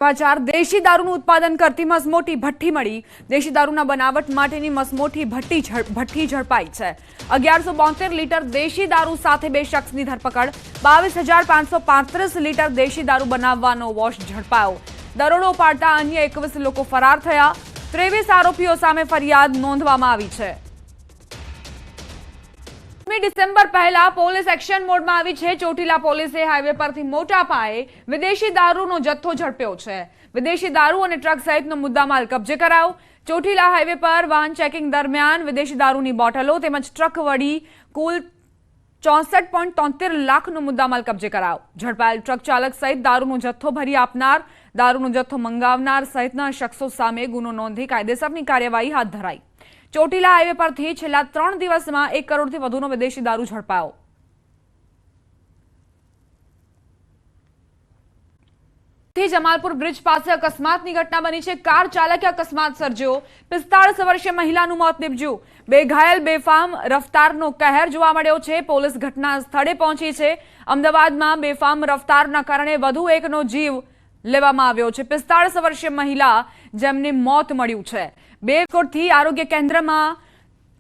સમાચાર દેશી દારૂનું ઉત્પાદન કરતી મસમોટી ભઠ્ઠી મળી। દેશી દારૂના બનાવટ માટેની મસમોટી ભઠ્ઠી ઝડપાઈ છે। 1172 લીટર દેશી દારૂ સાથે બે શખ્સની ધરપકડ। 22,535 લીટર દેશી દારૂ બનાવવાનો વોશ ઝડપાયો। દરોડો પાડતા અન્ય 21 લોકો ફરાર થયા। 23 આરોપીઓ સામે ફરિયાદ નોંધવામાં આવી છે। ડિસેમ્બર પહેલા પોલીસ એક્શન મોડમાં આવી છે। ચોટીલા પોલીસે હાઈવે પરથી મોટા પાયે વિદેશી દારૂનો જથ્થો ઝડપ્યો છે। વિદેશી દારૂ અને ટ્રક સહિતનો મુદ્દામાલ કબજે કરાયો। ચોટીલા હાઈવે પર વાહન ચેકિંગ દરમિયાન વિદેશી દારૂની બોટલો તેમજ ટ્રક વડી કુલ 64.73 લાખનો મુદ્દામાલ કબજે કરાયો। ઝડપાયેલ ટ્રક ચાલક સહિત દારૂનો જથ્થો ભરી આપનાર, દારૂનો જથ્થો મંગાવનાર સહિતના શખ્સો સામે ગુનો નોંધી કાયદેસરની કાર્યવાહી હાથ ધરાઈ। ચોટીલા હાઈવે પરથી છેલ્લા 3 દિવસમાં 1 કરોડથી વધુનો વિદેશી દારૂ ઝડપાયો। જમાલપુર બ્રિજ પાસે અકસ્માતની ઘટના બની છે। કાર ચાલકે અકસ્માત સર્જ્યો। 45 વર્ષીય મહિલાનું મોત નીપજ્યું। બે ઘાયલ બેફામ રફતારનો કહેર જોવા મળ્યો છે। પોલીસ ઘટના સ્થળે પહોંચી છે। અમદાવાદમાં બેફામ રફતારના કારણે વધુ એકનો જીવ લેવામાં આવ્યો છે। 45 વર્ષીય મહિલા જેમને મોત મળ્યું છે। બેકોટથી આરોગ્ય કેન્દ્રમાં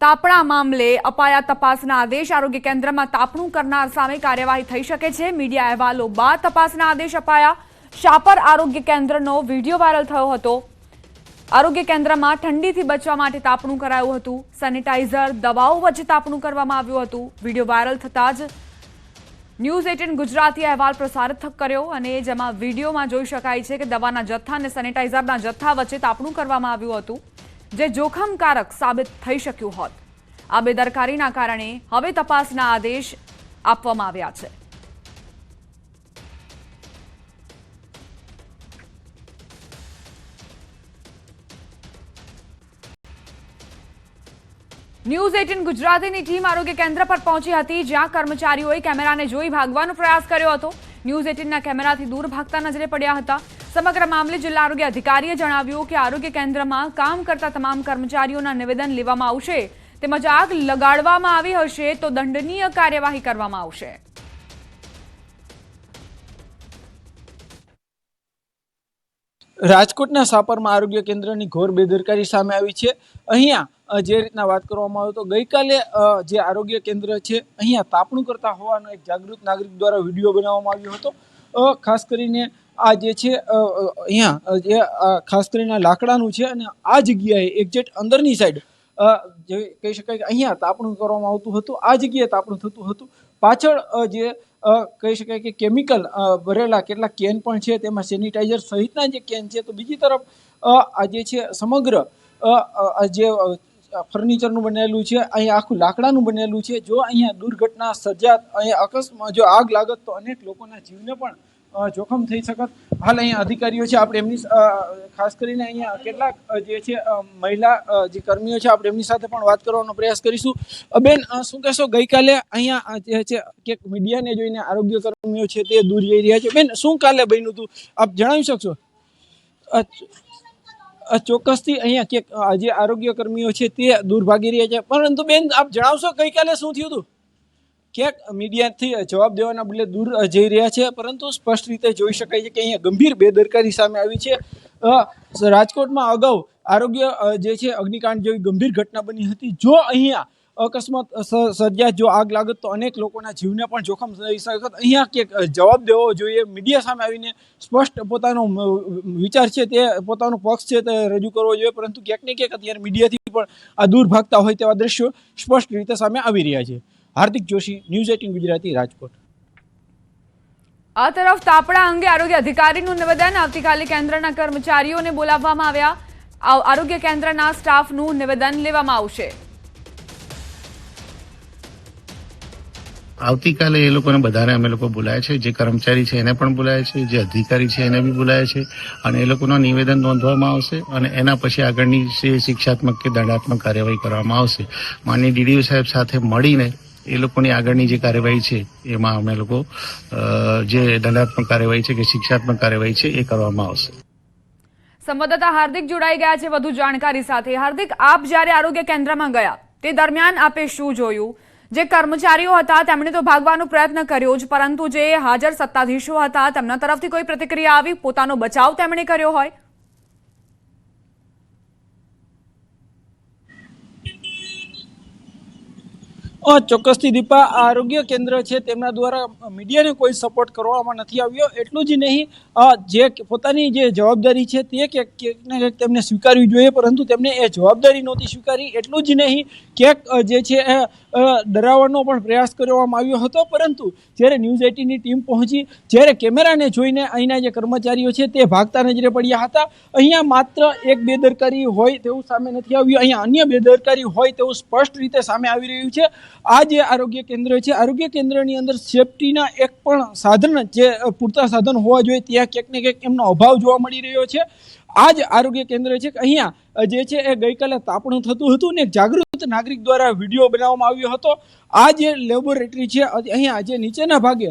તાપણા મામલે અપાયા તપાસના આદેશ। આરોગ્ય કેન્દ્રમાં તાપણું કરનાર સામે કાર્યવાહી થઈ શકે છે। મીડિયા અહેવાલો બાદ તપાસના આદેશ અપાયા। શાપર આરોગ્ય કેન્દ્રનો વિડીયો વાયરલ થયો હતો। આરોગ્ય કેન્દ્રમાં ઠંડીથી બચવા માટે તાપણું કરાયું હતું। સેનિટાઈઝર, દવાઓ વચ્ચે તાપણું કરવામાં આવ્યું હતું। વિડીયો વાયરલ થતાં જ ન્યૂઝ 18 ગુજરાતી અહેવાલ પ્રસારિત કર્યો અને જેમાં વિડીયોમાં જોઈ શકાય છે કે દવાના જથ્થા અને સેનિટાઈઝરના જથ્થા વચ્ચે તાપણું કરવામાં આવ્યું હતું, જે જોખમકારક સાબિત થઈ શક્યું હોત। આ બેદરકારીના કારણે હવે તપાસના આદેશ આપવામાં આવ્યા છે। ન્યૂઝ 18 ગુજરાતીની ટીમ આરોગ્ય કેન્દ્ર પર પહોંચી હતી, જ્યાં કર્મચારીઓએ કેમેરાને જોઈ ભાગવાનો પ્રયાસ કર્યો હતો। ન્યૂઝ 18ના કેમેરાથી દૂર ભાગતા નજરે પડ્યા હતા। સમગ્ર મામલે જિલ્લા આરોગ્ય અધિકારીએ જણાવ્યું કે આરોગ્ય કેન્દ્રમાં કામ કરતા તમામ કર્મચારીઓના નિવેદન લેવામાં આવશે, તેમજ આગ લગાડવામાં આવી હશે તો દંડનીય કાર્યવાહી કરવામાં આવશે। રાજકોટના સાપરમાં આરોગ્ય કેન્દ્રની ઘોર બેદરકારી સામે આવી છે। અહીંયા જે રીતના વાત કરવામાં આવે તો ગઈકાલે જે આરોગ્ય કેન્દ્ર છે અહીંયા તાપણું કરતા હોવાનો એક જાગૃત નાગરિક દ્વારા વિડીયો બનાવવામાં આવ્યો હતો। ખાસ કરીને આ જે છે અહીંયા જે ખાસ કરીને લાકડાનું છે અને આ જગ્યાએ એક્ઝેક્ટ અંદરની સાઈડ જે કહી શકાય કે અહીંયા તાપણું કરવામાં આવતું હતું, આ જગ્યાએ તાપણું થતું હતું। પાછળ જે કહી શકાય કે કેમિકલ ભરેલા કેટલાક કેન પણ છે, તેમાં સેનિટાઈઝર સહિતના જે કેન છે। તો બીજી તરફ આ જે છે સમગ્ર જે ફર્નિચરનું બનેલું છે, અહીંયા આખું લાકડાનું બનેલું છે। જો અહીંયા દુર્ઘટના સર્જાત, અહીંયા અકસ્માત જો આગ લાગત તો અનેક લોકોના જીવને પણ જોખમ થઈ શકત। હાલ અહીંયા અધિકારીઓ છે, આપણે એમની ખાસ કરીને અહીંયા કેટલાક જે છે મહિલા જે કર્મીઓ છે, આપણે એમની સાથે પણ વાત કરવાનો પ્રયાસ કરીશું। બેન, શું કહેશો, ગઈકાલે અહીંયા જે છે કે મીડિયાને જોઈને આરોગ્ય કર્મીઓ છે તે દૂર જઈ રહ્યા છે। બેન, શું કાલે બન્યું હતું, આપ જણાવી શકશો? ચોક્કસથી અહીંયા કે જે આરોગ્ય કર્મીઓ છે તે દૂર ભાગી રહ્યા છે, પરંતુ બેન આપ જણાવશો ગઈકાલે શું થયું હતું? ક્યાંક મીડિયાથી જવાબ દેવાના બદલે દૂર જઈ રહ્યા છે, પરંતુ સ્પષ્ટ રીતે જોઈ શકાય છે કે અહીંયા ગંભીર બેદરકારી સામે આવી છે। રાજકોટમાં અગાઉ આરોગ્ય જે છે અગ્નિકાંડ જેવી ગંભીર ઘટના બની હતી। જો અહીંયા અકસ્માત સર્જાય, જો આગ લાગત તો અનેક લોકોના જીવને પણ જોખમ થઈ શકત। અહીંયા ક્યાંક જવાબ દેવો જોઈએ, મીડિયા સામે આવીને સ્પષ્ટ પોતાનો વિચાર છે તે પોતાનો પક્ષ છે તે રજૂ કરવો જોઈએ, પરંતુ ક્યાંક ને ક્યાંક અત્યારે મીડિયાથી પણ આ દૂર ભાગતા હોય તેવા દ્રશ્યો સ્પષ્ટ રીતે સામે આવી રહ્યા છે। હાર્દિક જોશી, ન્યૂઝ 18 ગુજરાતી, રાજકોટ। આ તરફ તાપણા અંગે આરોગ્ય અધિકારીનું નિવેદન। આવતીકાલે કેન્દ્રના કર્મચારીઓને બોલાવવામાં આવ્યા। આરોગ્ય કેન્દ્રના સ્ટાફનું નિવેદન લેવામાં આવશે। આવતીકાલે એ લોકોને બધાને અમે લોકો બોલાયા છે, જે કર્મચારી છે એને પણ બોલાયા છે, જે અધિકારી છે એને બી બોલાયા છે, અને એ લોકોનું નિવેદન નોંધવામાં આવશે અને એના પછી આગળની શિક્ષાત્મક કે દંડાત્મક કાર્યવાહી કરવામાં આવશે। માનનીય ડીડીઓ સાહેબ સાથે મળીને એ લોકોની આગળની જે કાર્યવાહી છે એમાં અમે લોકો જે દંડાત્મક કાર્યવાહી છે કે શિક્ષાત્મક કાર્યવાહી છે એ કરવામાં આવશે। સંવાદદાતા હાર્દિક જોડાઈ ગયા છે વધુ જાણકારી સાથે। હાર્દિક, આપ જ્યારે આરોગ્ય કેન્દ્રમાં ગયા તે દરમિયાન આપે શું જોયું? જે કર્મચારીઓ હતા તેમણે તો ભાગવાનો પ્રયત્ન કર્યો જ, પરંતુ જે હાજર સત્તાધીશો હતા તેમના તરફથી કોઈ પ્રતિક્રિયા આવી, પોતાનો બચાવ તેમણે કર્યો હોય? ચોક્કસથી દીપા, આ આરોગ્ય કેન્દ્ર છે તેમના દ્વારા મીડિયાને કોઈ સપોર્ટ કરવામાં નથી આવ્યો. એટલું જ નહીં, જે પોતાની જે જવાબદારી છે તે ક્યાંક ને ક્યાંક તેમને સ્વીકારવી જોઈએ, પરંતુ તેમને એ જવાબદારી નહોતી સ્વીકારી. એટલું જ નહીં, ક્યાંક જે છે એ ડરાવવાનો પણ પ્રયાસ કરવામાં આવ્યો હતો. પરંતુ જ્યારે ન્યૂઝ 18ની ટીમ પહોંચી, જ્યારે કેમેરાને જોઈને અહીંના જે કર્મચારીઓ છે તે ભાગતા નજરે પડ્યા હતા. અહીંયા માત્ર એક બેદરકારી હોય તેવું સામે નથી આવ્યું, અહીંયા અન્ય બેદરકારી હોય તેવું સ્પષ્ટ રીતે સામે આવી રહ્યું છે. આ જે આરોગ્ય કેન્દ્ર છે, આરોગ્ય કેન્દ્રની અંદર સેફટીના એક પણ સાધન, જે પૂરતા સાધન હોવા જોઈએ, ત્યાં ક્યાંક ને ક્યાંક એમનો અભાવ જોવા મળી રહ્યો છે. આ જ આરોગ્ય કેન્દ્ર છે કે અહીંયા જે છે એ ગઈકાલે તાપણું થતું હતું ને જાગૃત નાગરિક દ્વારા વિડીયો બનાવવામાં આવ્યો હતો. આ જે લેબોરેટરી છે અહીંયા જે નીચેના ભાગે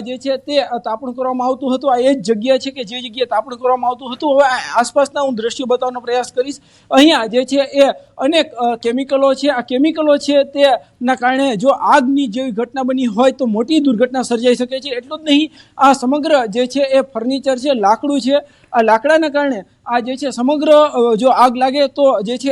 જે છે તે તાપણું કરવામાં આવતું હતું, આ એ જ જગ્યા છે કે જે જગ્યાએ તાપણું કરવામાં આવતું હતું. હવે આસપાસના હું દ્રશ્યો બતાવવાનો પ્રયાસ કરીશ. અહીંયા જે છે એ અનેક કેમિકલો છે. આ કેમિકલો છે તેના કારણે જો આગની જેવી ઘટના બની હોય તો મોટી દુર્ઘટના સર્જાઈ શકે છે. એટલું જ નહીં, આ સમગ્ર જે છે એ ફર્નિચર છે, લાકડું છે. આ લાકડાના કારણે આ જે છે સમગ્ર જો આગ લાગે તો જે છે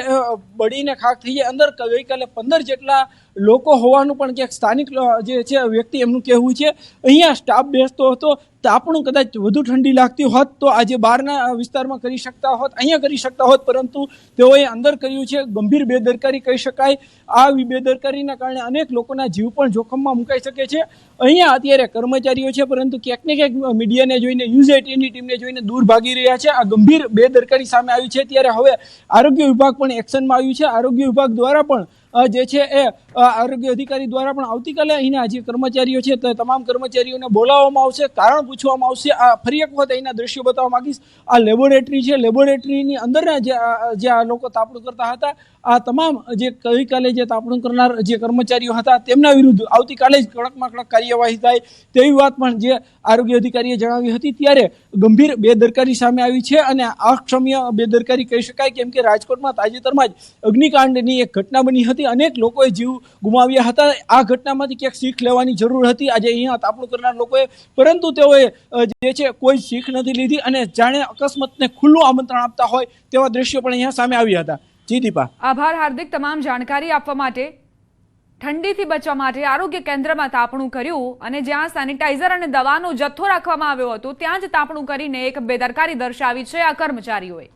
બળીને ખાખ થઈ જાય. અંદર ગઈકાલે 15 જેટલા લોકો હોવાનું પણ ક્યાંક સ્થાનિક જે છે વ્યક્તિ એમનું કહેવું છે. અહીંયા સ્ટાફ બેસતો હતો, તાપણું કદાચ વધુ ઠંડી લાગતી હોત તો આજે બહારના વિસ્તારમાં કરી શકતા હોત, અહીંયા કરી શકતા હોત, પરંતુ તેઓએ અંદર કર્યું છે. ગંભીર બેદરકારી કહી શકાય. આ બેદરકારીના કારણે અનેક લોકોના જીવ પણ જોખમમાં મુકાઈ શકે છે. અહીંયા અત્યારે કર્મચારીઓ છે, પરંતુ ક્યાંક ને ક્યાંક મીડિયાને જોઈને, ન્યૂઝ 18ની ટીમને જોઈને દૂર ભાગી રહ્યા છે. આ ગંભીર બેદરકારી સામે આવી છે. ત્યારે હવે આરોગ્ય વિભાગ પણ એક્શનમાં આવ્યું છે. આરોગ્ય વિભાગ દ્વારા પણ જે છે એ આરોગ્ય અધિકારી દ્વારા પણ આવતીકાલે અહીંના જે કર્મચારીઓ છે તે તમામ કર્મચારીઓને બોલાવવામાં આવશે, કારણ પૂછવામાં આવશે. આ ફરી એક વખત અહીંના દ્રશ્યો બતાવવા માંગીશ. આ લેબોરેટરી છે, લેબોરેટરીની અંદરના જે આ લોકો તાપણું કરતા હતા, આ તમામ જે ગઈકાલે જે તાપણું કરનાર જે કર્મચારીઓ હતા તેમના વિરુદ્ધ આવતીકાલે જ કડકમાં કડક કાર્યવાહી થાય તેવી વાત પણ જે આરોગ્ય અધિકારીએ જણાવી હતી. ત્યારે ગંભીર બેદરકારી સામે આવી છે અને અક્ષમ્ય બેદરકારી કહી શકાય, કેમ કે રાજકોટમાં તાજેતરમાં જ અગ્નિકાંડની એક ઘટના બની હતી. અનેક લોકોએ જીવ ગુમાવ્યા હતા. આ ઘટનામાંથી ક્યાંક શીખ લેવાની જરૂર હતી આજે અહીંયા તાપણું કરનાર લોકોએ, પરંતુ તેઓએ જે છે કોઈ શીખ નથી લીધી અને જાણે અકસ્માતને ખુલ્લું આમંત્રણ આપતા હોય તેવા દ્રશ્યો પણ અહીંયા સામે આવ્યા હતા. જી દીપા. આભાર હાર્દિક, તમામ જાણકારી આપવા માટે. ઠંડીથી બચવા માટે આરોગ્ય કેન્દ્રમાં તાપણું કર્યું અને જ્યાં સેનિટાઈઝર અને દવાનો જથ્થો રાખવામાં આવ્યો હતો ત્યાં જ તાપણું કરીને એક બેદરકારી દર્શાવી છે આ કર્મચારીઓએ.